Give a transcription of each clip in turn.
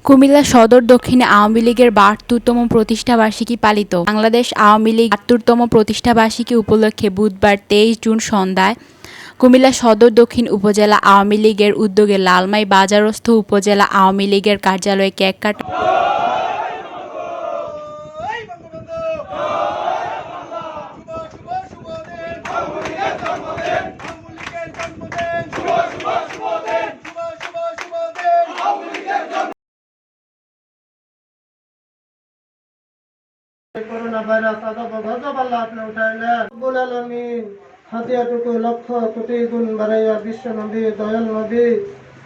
কুমিল্লা সদর দক্ষিণে আওয়ামী লীগের ৭২তম প্রতিষ্ঠাবার্ষিকী পালিত। বাংলাদেশ আওয়ামী লীগ ৭২তম প্রতিষ্ঠাবার্ষিকী উপলক্ষে বুধবার ২৩ জুন সন্ধ্যায় কুমিল্লা সদর দক্ষিণ উপজেলা আওয়ামী লীগের উদ্যোগে লালমাই বাজারস্থ উপজেলা আওয়ামী লীগের কার্যালয়ে কেক কাটা করোনা ভাইরাস আযাব গজব আল্লাহ আপনি উঠাইলেন। রব্বুল আলামিন হাদিয়াটুকু লক্ষ কোটি গুণ বাড়াইয়া বিশ্ব নবী দয়াল নবী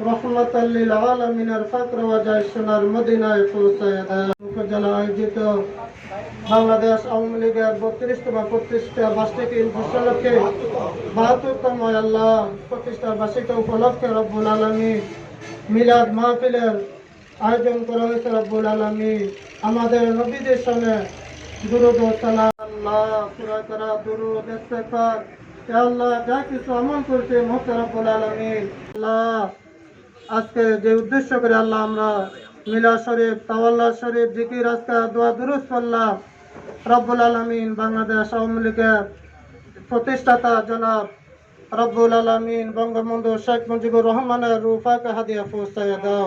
রহমাতাল লিল আলামিনের ফাকর ওয়াজায় সোনার মদিনায় পৌঁছায় দেন। উপজেলা আয়োজিত বাংলাদেশ আওয়ামী লীগের ৩২তম প্রতিষ্ঠাবার্ষিকী উপলক্ষে ৭২তম আল্লাহ প্রতিষ্ঠাবার্ষিকী উপলক্ষে রব্বুল আলামিন মিলাদ মাহফিলের আয়োজন করা হয়েছে। রব্বুল আলামিন আমাদের নবীদের সামনে দুরূদ ও সালাম আল্লাহ পুরা করা দুরূদ ইস্তিগফার ইয়া আল্লাহ যা কিছু আমল করতে মুহতারাম রব্বুল আলামিন আল্লাহ আজকে যে উদ্দেশ্য করে আল্লাহ আমরা মিলাদ শরীফ তাওয়াল্লা শরীফ জিকির আজকার দোয়া দুরূদ পড়লাম। রব্বুল আলামিন বাংলাদেশ আওয়ামী লীগের প্রতিষ্ঠাতা জনাব রব্বুল আলামিন বঙ্গবন্ধু শেখ মুজিবুর রহমানের রূপাকে হাদিয়া পৌঁছায় দাও।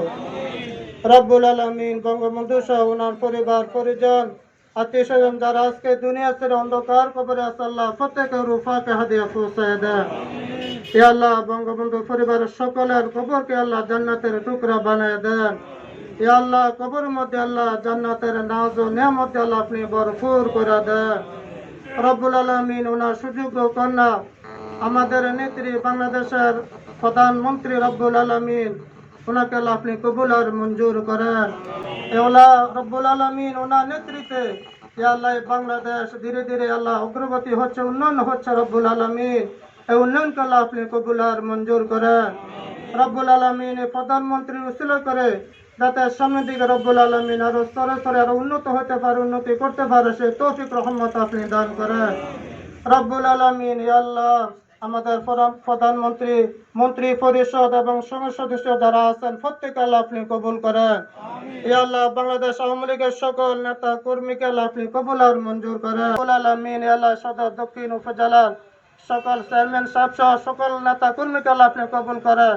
রব্বুল আলামিন বঙ্গবন্ধু সহ ওনার পরিবার পরিজন আত্মীয় স্বজন যারা আজকে দুনিয়া ছেড়ে অন্ধকার কবরে আছে আল্লাহ প্রত্যেকের রূপাকে হাদিয়া পৌঁছায় দেন। ইয়া আল্লাহ বঙ্গবন্ধু পরিবারের সকলের কবরকে আল্লাহ জান্নাতের টুকরা বানায় দেন। ইয়া আল্লাহ কবরের মধ্যে আল্লাহ জান্নাতের নাজ ও নিয়ামত আল্লাহ আপনি ভরপুর করে দেন। রব্বুল আলামিন ওনার সুযোগ্য কন্যা আমাদের নেত্রী বাংলাদেশের প্রধানমন্ত্রী রব্বুল আলামিন ওনাকে আল্লাহ আপনি কবুল আর মঞ্জুর করেন। আল্লাহ রব্বুল আলামিন ওনার নেতৃত্বে ইয়া আল্লাহ বাংলাদেশ ধীরে ধীরে আল্লাহ অগ্রগতি হচ্ছে, উন্নয়ন হচ্ছে। রব্বুল আলামিন এই উন্নয়নকে আল্লাহ আপনি কবুল আর মঞ্জুর করেন। রব্বুল আলামিন এই প্রধানমন্ত্রীর উসিলা করে যাতে সামনের দিকে রব্বুল আলামিন আরো স্তরে স্তরে আরো উন্নত হতে পারে, উন্নতি করতে পারে সে তৌফিক রহমত আপনি দান করেন। রব্বুল আলামিন ইয়া আল্লাহ আমাদের প্রধানমন্ত্রী মন্ত্রী পরিষদ এবং সংসদ সদস্য যারা আছেন প্রত্যেকে আল্লাহ আপনি কবুল করেন। ইয়া আল্লাহ বাংলাদেশ আওয়ামী লীগের সকল নেতা কর্মীকে আল্লাহ আপনি কবুল আর মঞ্জুর করেন। রব্বুল আলামিন ইয়া আল্লাহ সদর দক্ষিণ উপজেলার সকল চেয়ারম্যান সাহেব সহ সকল নেতা কর্মীকে আল্লাহ আপনি কবুল করেন।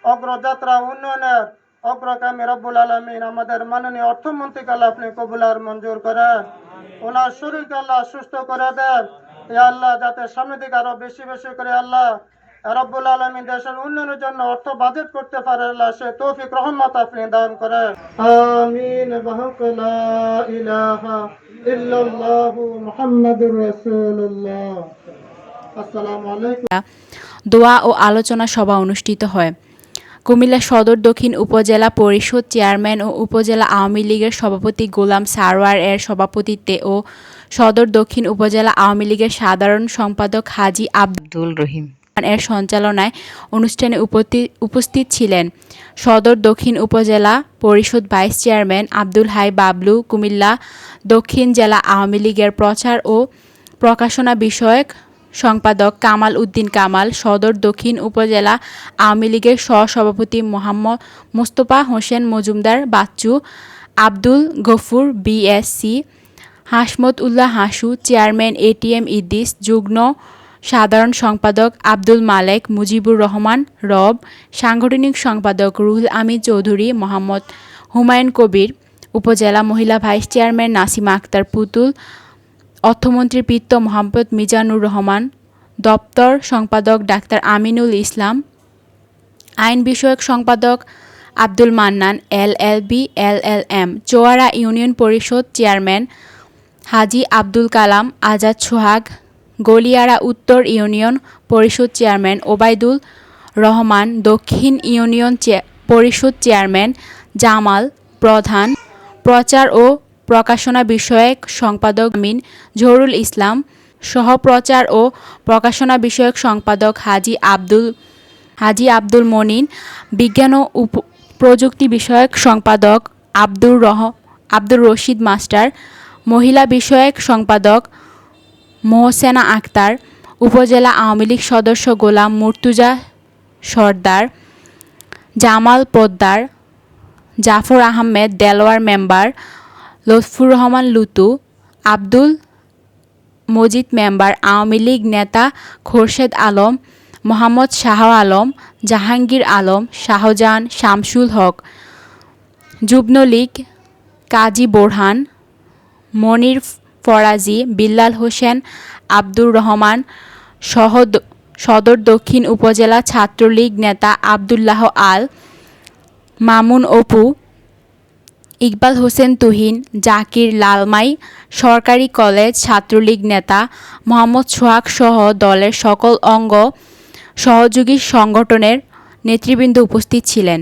অগ্রযাত্রা উন্নয়নের অগ্রগামী রব্বুল আলামিন আমাদের মাননীয় অর্থমন্ত্রীকে আল্লাহ আপনি কবুল আর মঞ্জুর করেন। ওনার শরীরকে আল্লাহ সুস্থ করে দেন। ইয়া আল্লাহ যাতে সামনের দিকে আরো বেশি বেশি করে আল্লাহ রব্বুল আলামিন দেশের উন্নয়নের জন্য অর্থ বাজেট করতে পারে আল্লাহ সে তৌফিক রহমত আপনি দান করেন। আমিন বহক লা ইলাহা ইল্লাল্লাহু মুহাম্মাদুর রাসূলুল্লাহ। আসসালামু আলাইকুম। দোয়া ও আলোচনা সভা অনুষ্ঠিত হয়। কুমিল্লা সদর দক্ষিণ উপজেলা পরিষদ চেয়ারম্যান ও উপজেলা আওয়ামী লীগের সভাপতি গোলাম সারওয়ার এর সভাপতিত্বে ও সদর দক্ষিণ উপজেলা আওয়ামী লীগের সাধারণ সম্পাদক হাজী আব্দুল রহিম এর সঞ্চালনায় অনুষ্ঠানে উপস্থিত ছিলেন সদর দক্ষিণ উপজেলা পরিষদ ভাইস চেয়ারম্যান আব্দুল হাই বাবলু, কুমিল্লা দক্ষিণ জেলা আওয়ামী লীগের প্রচার ও প্রকাশনা বিষয়ক সম্পাদক কামাল উদ্দিন কামাল, সদর দক্ষিণ উপজেলা আওয়ামী লীগের সহসভাপতি মোহাম্মদ মোস্তফা হোসেন মজুমদার বাচ্চু, আব্দুল গফুর বিএসসি, হাসমত উল্লাহ হাসু, চেয়ারম্যান এটিএম ইদ্রিস, যুগ্ম সাধারণ সম্পাদক আব্দুল মালেক, মুজিবুর রহমান রব, সাংগঠনিক সম্পাদক রুহুল আমিন চৌধুরী, মোহাম্মদ হুমায়ুন কবির, উপজেলা মহিলা ভাইস চেয়ারম্যান নাসিমা আক্তার পুতুল, অর্থমন্ত্রী পিত্ত মোহাম্মদ মিজানুর রহমান, দপ্তর সম্পাদক ডাক্তার আমিনুল ইসলাম, আইন বিষয়ক সম্পাদক Abdul Mannan LLB LLM, Chowara union Parishad chairman Haji Abdul Kalam Azad Sohag, Galiara Uttar union Parishad chairman Obaidul Rahman, দক্ষিণ ইউনিয়ন পরিষদ চেয়ারম্যান জামাল প্রধান, প্রচার ও প্রকাশনা বিষয়ক সম্পাদক আমিন জহুরুল ইসলাম, সহপ্রচার ও প্রকাশনা বিষয়ক সম্পাদক হাজী আব্দুল মনিন, বিজ্ঞান ও প্রযুক্তি বিষয়ক সম্পাদক আব্দুর রশিদ মাস্টার, মহিলা বিষয়ক সম্পাদক মোহসেনা আক্তার, উপজেলা আওয়ামী লীগ সদস্য গোলাম মুর্তুজা সরদার, জামাল পোদ্দার, জাফর আহমেদ দেলোয়ার মেম্বার, লুৎফুর রহমান লুতু, আব্দুল মজিদ মেম্বার, আওয়ামী লীগ নেতা খোরশেদ আলম, মোহাম্মদ শাহ আলম, জাহাঙ্গীর আলম, শাহজাহান, শামসুল হক, যুবলীগ কাজী বোরহান, মনির ফরাজি, বিল্লাল হোসেন, আব্দুর রহমান, সদর দক্ষিণ উপজেলা ছাত্রলীগ নেতা আব্দুল্লাহ আল মামুন অপু, ইকবাল হোসেন তুহিন, জাকির লালমাই, সরকারি কলেজ ছাত্রলীগ নেতা মোহাম্মদ সোহাগ সহ দলের সকল অঙ্গ সহযোগী সংগঠনের নেতৃবৃন্দ উপস্থিত ছিলেন।